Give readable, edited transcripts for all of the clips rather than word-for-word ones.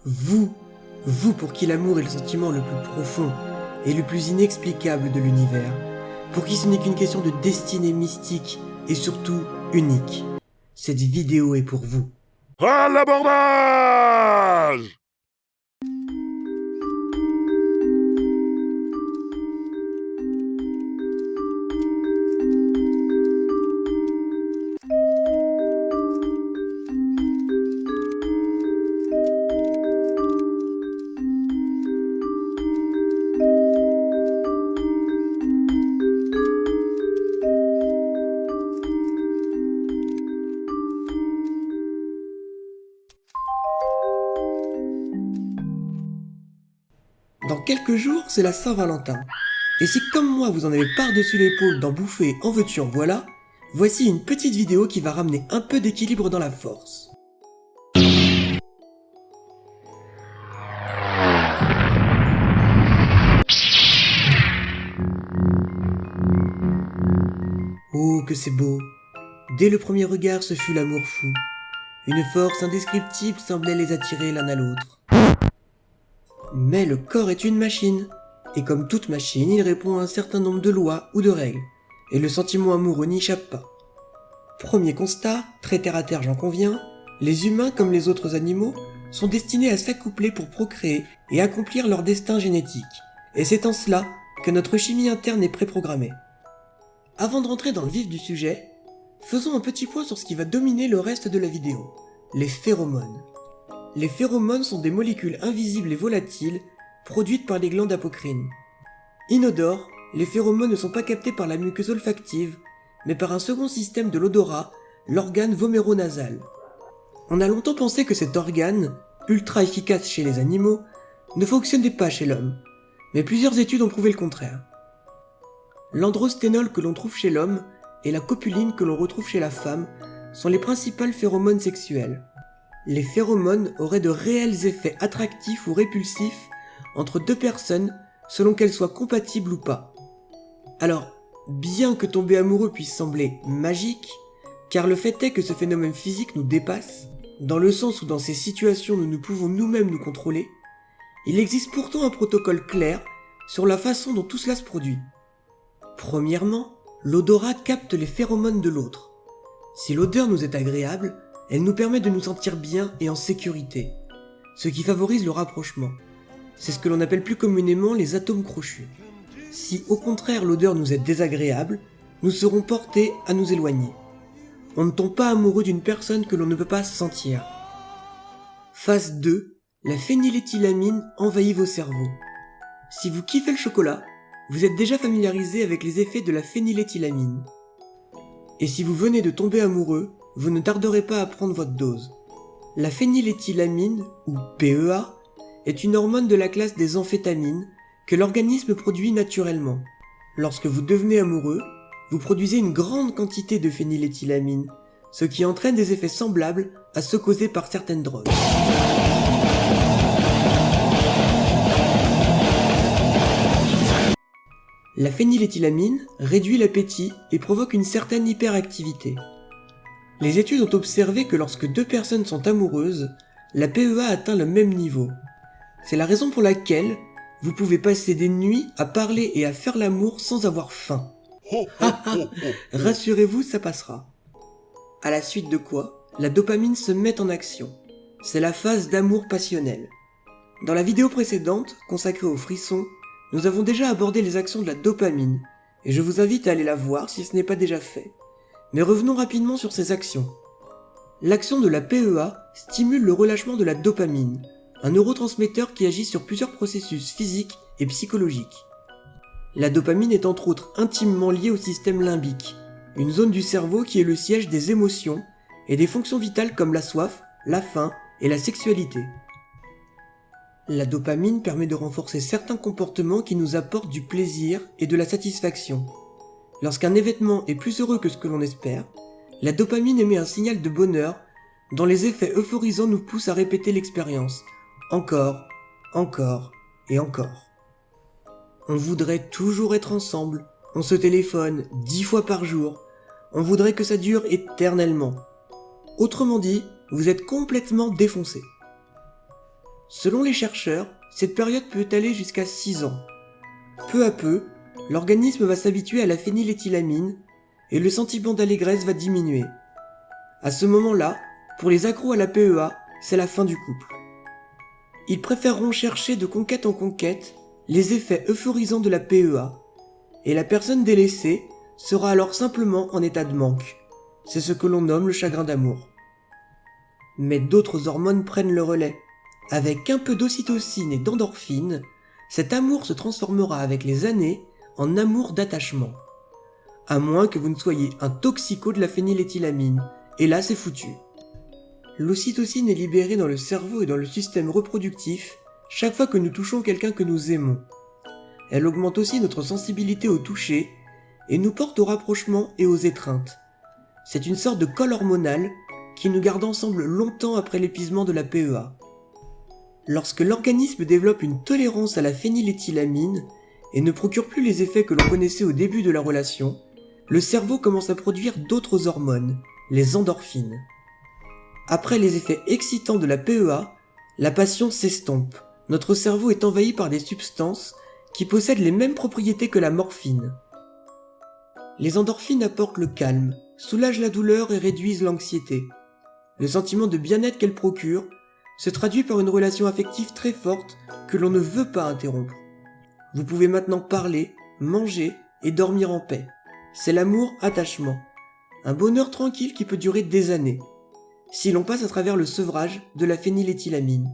Vous pour qui l'amour est le sentiment le plus profond et le plus inexplicable de l'univers, pour qui ce n'est qu'une question de destinée mystique et surtout unique. Cette vidéo est pour vous. À l'abordage! Dans quelques jours, c'est la Saint-Valentin. Et si comme moi vous en avez par-dessus l'épaule d'en bouffer en veux-tu en voilà, voici une petite vidéo qui va ramener un peu d'équilibre dans la force. Oh que c'est beau! Dès le premier regard, ce fut l'amour fou. Une force indescriptible semblait les attirer l'un à l'autre. Mais le corps est une machine, et comme toute machine, il répond à un certain nombre de lois ou de règles, et le sentiment amoureux n'y échappe pas. Premier constat, très terre à terre j'en conviens, les humains comme les autres animaux sont destinés à s'accoupler pour procréer et accomplir leur destin génétique, et c'est en cela que notre chimie interne est préprogrammée. Avant de rentrer dans le vif du sujet, faisons un petit point sur ce qui va dominer le reste de la vidéo, les phéromones. Les phéromones sont des molécules invisibles et volatiles produites par les glandes apocrines. Inodores, les phéromones ne sont pas captés par la muqueuse olfactive, mais par un second système de l'odorat, l'organe voméronasal. On a longtemps pensé que cet organe, ultra efficace chez les animaux, ne fonctionnait pas chez l'homme, mais plusieurs études ont prouvé le contraire. L'androsténol que l'on trouve chez l'homme et la copuline que l'on retrouve chez la femme sont les principales phéromones sexuelles. Les phéromones auraient de réels effets attractifs ou répulsifs entre deux personnes selon qu'elles soient compatibles ou pas. Alors, bien que tomber amoureux puisse sembler magique, car le fait est que ce phénomène physique nous dépasse, dans le sens où dans ces situations nous pouvons nous-mêmes nous contrôler, il existe pourtant un protocole clair sur la façon dont tout cela se produit. Premièrement, l'odorat capte les phéromones de l'autre. Si l'odeur nous est agréable, elle nous permet de nous sentir bien et en sécurité, ce qui favorise le rapprochement. C'est ce que l'on appelle plus communément les atomes crochus. Si au contraire l'odeur nous est désagréable, nous serons portés à nous éloigner. On ne tombe pas amoureux d'une personne que l'on ne peut pas sentir. Phase 2, la phényléthylamine envahit vos cerveaux. Si vous kiffez le chocolat, vous êtes déjà familiarisé avec les effets de la phényléthylamine. Et si vous venez de tomber amoureux, vous ne tarderez pas à prendre votre dose. La phényléthylamine, ou PEA, est une hormone de la classe des amphétamines que l'organisme produit naturellement. Lorsque vous devenez amoureux, vous produisez une grande quantité de phényléthylamine, ce qui entraîne des effets semblables à ceux causés par certaines drogues. La phényléthylamine réduit l'appétit et provoque une certaine hyperactivité. Les études ont observé que lorsque deux personnes sont amoureuses, la PEA atteint le même niveau. C'est la raison pour laquelle vous pouvez passer des nuits à parler et à faire l'amour sans avoir faim. Rassurez-vous, ça passera. À la suite de quoi, la dopamine se met en action. C'est la phase d'amour passionnel. Dans la vidéo précédente, consacrée aux frissons, nous avons déjà abordé les actions de la dopamine, et je vous invite à aller la voir si ce n'est pas déjà fait. Mais revenons rapidement sur ces actions. L'action de la PEA stimule le relâchement de la dopamine, un neurotransmetteur qui agit sur plusieurs processus physiques et psychologiques. La dopamine est entre autres intimement liée au système limbique, une zone du cerveau qui est le siège des émotions et des fonctions vitales comme la soif, la faim et la sexualité. La dopamine permet de renforcer certains comportements qui nous apportent du plaisir et de la satisfaction. Lorsqu'un événement est plus heureux que ce que l'on espère, la dopamine émet un signal de bonheur dont les effets euphorisants nous poussent à répéter l'expérience, encore, encore et encore. On voudrait toujours être ensemble, on se téléphone 10 fois par jour, on voudrait que ça dure éternellement. Autrement dit, vous êtes complètement défoncé. Selon les chercheurs, cette période peut aller jusqu'à 6 ans. Peu à peu, l'organisme va s'habituer à la phényléthylamine et le sentiment d'allégresse va diminuer. À ce moment-là, pour les accros à la PEA, c'est la fin du couple. Ils préféreront chercher de conquête en conquête les effets euphorisants de la PEA, et la personne délaissée sera alors simplement en état de manque. C'est ce que l'on nomme le chagrin d'amour. Mais d'autres hormones prennent le relais. Avec un peu d'ocytocine et d'endorphine, cet amour se transformera avec les années en amour d'attachement. À moins que vous ne soyez un toxico de la phényléthylamine, et là c'est foutu. L'ocytocine est libérée dans le cerveau et dans le système reproductif chaque fois que nous touchons quelqu'un que nous aimons. Elle augmente aussi notre sensibilité au toucher et nous porte au rapprochement et aux étreintes. C'est une sorte de colle hormonale qui nous garde ensemble longtemps après l'épuisement de la PEA. Lorsque l'organisme développe une tolérance à la phényléthylamine et ne procure plus les effets que l'on connaissait au début de la relation, le cerveau commence à produire d'autres hormones, les endorphines. Après les effets excitants de la PEA, la passion s'estompe. Notre cerveau est envahi par des substances qui possèdent les mêmes propriétés que la morphine. Les endorphines apportent le calme, soulagent la douleur et réduisent l'anxiété. Le sentiment de bien-être qu'elles procurent se traduit par une relation affective très forte que l'on ne veut pas interrompre. Vous pouvez maintenant parler, manger et dormir en paix. C'est l'amour-attachement. Un bonheur tranquille qui peut durer des années, si l'on passe à travers le sevrage de la phényléthylamine.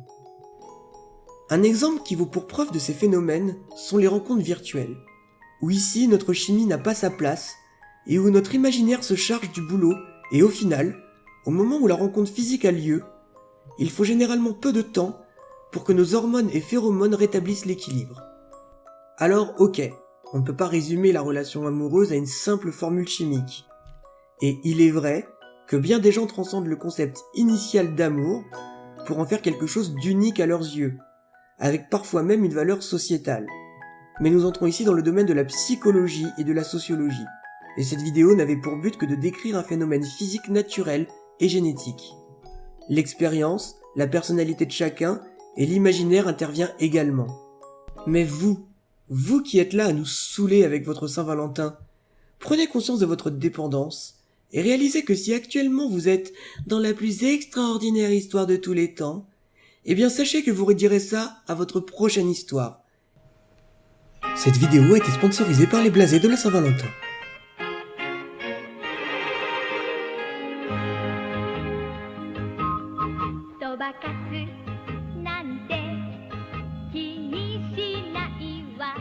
Un exemple qui vaut pour preuve de ces phénomènes sont les rencontres virtuelles, où ici notre chimie n'a pas sa place et où notre imaginaire se charge du boulot et au final, au moment où la rencontre physique a lieu, il faut généralement peu de temps pour que nos hormones et phéromones rétablissent l'équilibre. Alors ok, on ne peut pas résumer la relation amoureuse à une simple formule chimique. Et il est vrai que bien des gens transcendent le concept initial d'amour pour en faire quelque chose d'unique à leurs yeux, avec parfois même une valeur sociétale. Mais nous entrons ici dans le domaine de la psychologie et de la sociologie, et cette vidéo n'avait pour but que de décrire un phénomène physique naturel et génétique. L'expérience, la personnalité de chacun et l'imaginaire intervient également. Mais vous qui êtes là à nous saouler avec votre Saint-Valentin, prenez conscience de votre dépendance et réalisez que si actuellement vous êtes dans la plus extraordinaire histoire de tous les temps, eh bien sachez que vous redirez ça à votre prochaine histoire. Cette vidéo a été sponsorisée par les blasés de la Saint-Valentin. そばかすなんて気にしないわ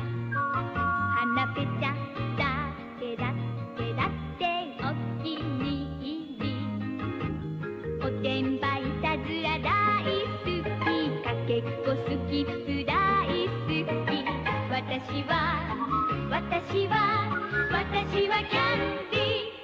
花ペチャだけだってだってお気に入りおてんばいたずら大好きかけっこスキップ大好き私は